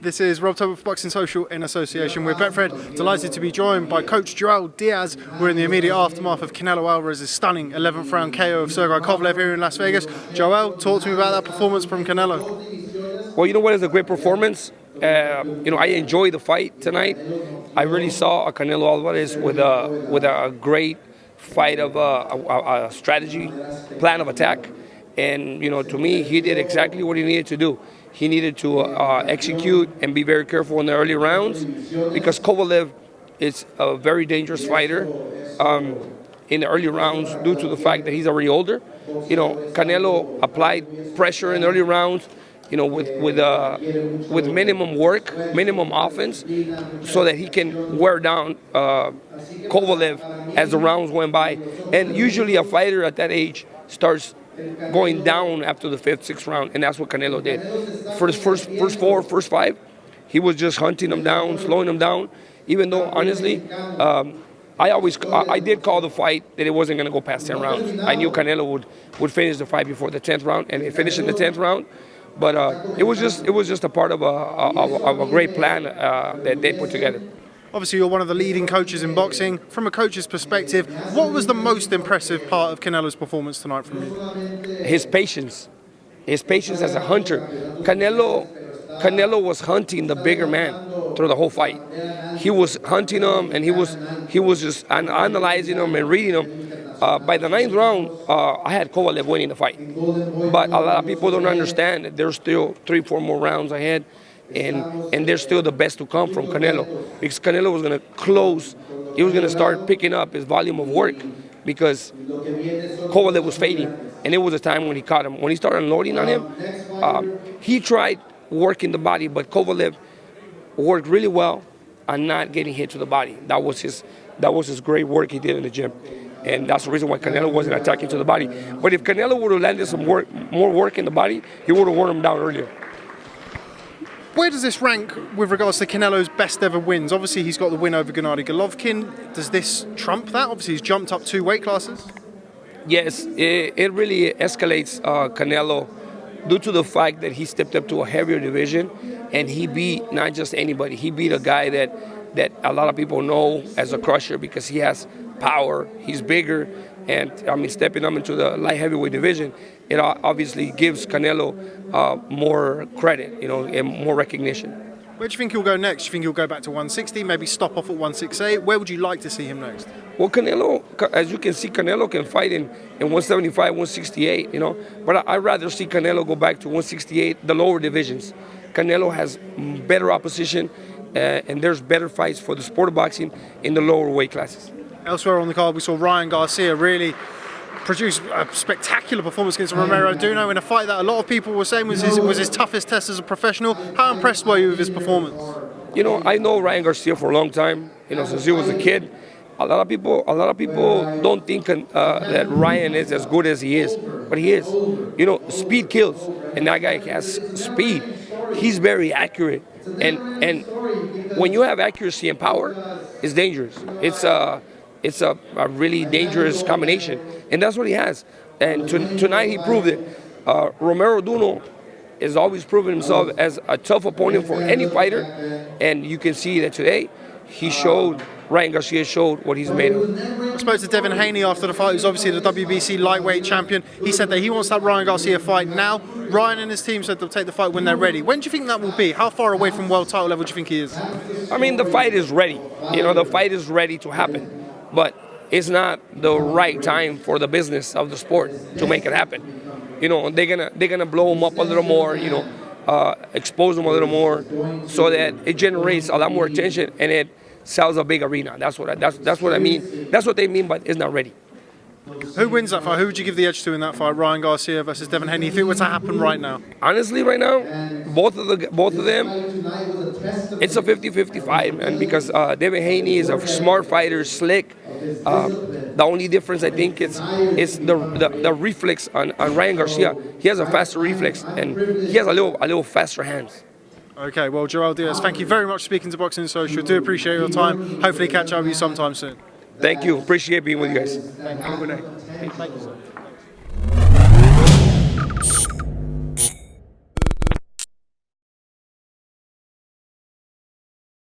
This is Rob Tobin for Boxing Social in association with Betfred. Delighted to be joined by Coach Diaz. We're in the immediate aftermath of Canelo Alvarez's stunning 11th round KO of Kovalev here in Las Vegas. Joel, talk to me about that performance from Canelo. Well, you know what is a great performance? I enjoyed the fight tonight. I really saw a Canelo Alvarez with a great fight of a strategy, plan of attack. And, to me, he did exactly what he needed to do. He needed to execute and be very careful in the early rounds because Kovalev is a very dangerous fighter in the early rounds due to the fact that he's already older. Canelo applied pressure in the early rounds, with minimum work, minimum offense, so that he can wear down Kovalev as the rounds went by. And usually a fighter at that age starts going down after the fifth, sixth round, and that's what Canelo did. For his first five, he was just hunting them down, slowing them down. Even though, honestly, I did call the fight that it wasn't going to go past 10 rounds. I knew Canelo would finish the fight before the 10th round, and he finished in the 10th round. But it was just a part of a great plan that they put together. Obviously, you're one of the leading coaches in boxing. From a coach's perspective, what was the most impressive part of Canelo's performance tonight from you? His patience as a hunter. Canelo was hunting the bigger man through the whole fight. He was hunting him, and he was just analyzing him and reading him. By the 9th round, I had Kovalev winning the fight. But a lot of people don't understand that there's still 3-4 more rounds ahead. And there's still the best to come from Canelo, because Canelo was going to close. He was going to start picking up his volume of work because Kovalev was fading, and it was a time when he caught him. When he started unloading on him, he tried working the body, but Kovalev worked really well on not getting hit to the body. That was his great work he did in the gym. And that's the reason why Canelo wasn't attacking to the body. But if Canelo would have landed some more work in the body, he would have worn him down earlier. Where does this rank with regards to Canelo's best ever wins? Obviously, he's got the win over Gennady Golovkin. Does this trump that? Obviously, he's jumped up 2 weight classes. Yes, it really escalates Canelo due to the fact that he stepped up to a heavier division, and he beat not just anybody. He beat a guy that a lot of people know as a crusher because he has power, he's bigger, and stepping up into the light heavyweight division, it obviously gives Canelo more credit, and more recognition. Where do you think he'll go next? Do you think he'll go back to 160, maybe stop off at 168? Where would you like to see him next? Well, Canelo, as you can see, Canelo can fight in 175, 168, But I'd rather see Canelo go back to 168, the lower divisions. Canelo has better opposition, and there's better fights for the sport of boxing in the lower weight classes. Elsewhere on the card, we saw Ryan Garcia really produce a spectacular performance against Romero Duno in a fight that a lot of people were saying was his toughest test as a professional. How impressed were you with his performance? I know Ryan Garcia for a long time, since he was a kid. A lot of people don't think that Ryan is as good as he is, but he is. Speed kills, and that guy has speed. He's very accurate, and when you have accuracy and power, it's dangerous. It's a really dangerous combination, and that's what he has. And tonight he proved it. Romero Duno has always proven himself as a tough opponent for any fighter, and you can see that today Ryan Garcia showed what he's made of. I spoke to Devin Haney after the fight, who's obviously the WBC lightweight champion. He said that he wants that Ryan Garcia fight now. Ryan and his team said they'll take the fight when they're ready. When do you think that will be? How far away from world title level do you think he is? The fight is ready. The fight is ready to happen. But it's not the right time for the business of the sport to make it happen. They're gonna blow him up a little more, expose him a little more, so that it generates a lot more attention and it sells a big arena. That's what I mean. That's what they mean, but it's not ready. Who wins that fight? Who would you give the edge to in that fight? Ryan Garcia versus Devin Haney. If it were to happen right now? Honestly, right now, both of them, it's a 50-50 fight, man. Because Devin Haney is a smart fighter, slick. The only difference I think is the reflex on Ryan Garcia. He has a faster reflex, and he has a little faster hands. Okay, well, Joel Diaz, thank you very much for speaking to Boxing Social. Do appreciate your time. Hopefully catch up with you sometime soon. Thank you. Appreciate being with you guys. Have a good day. Thank you, sir.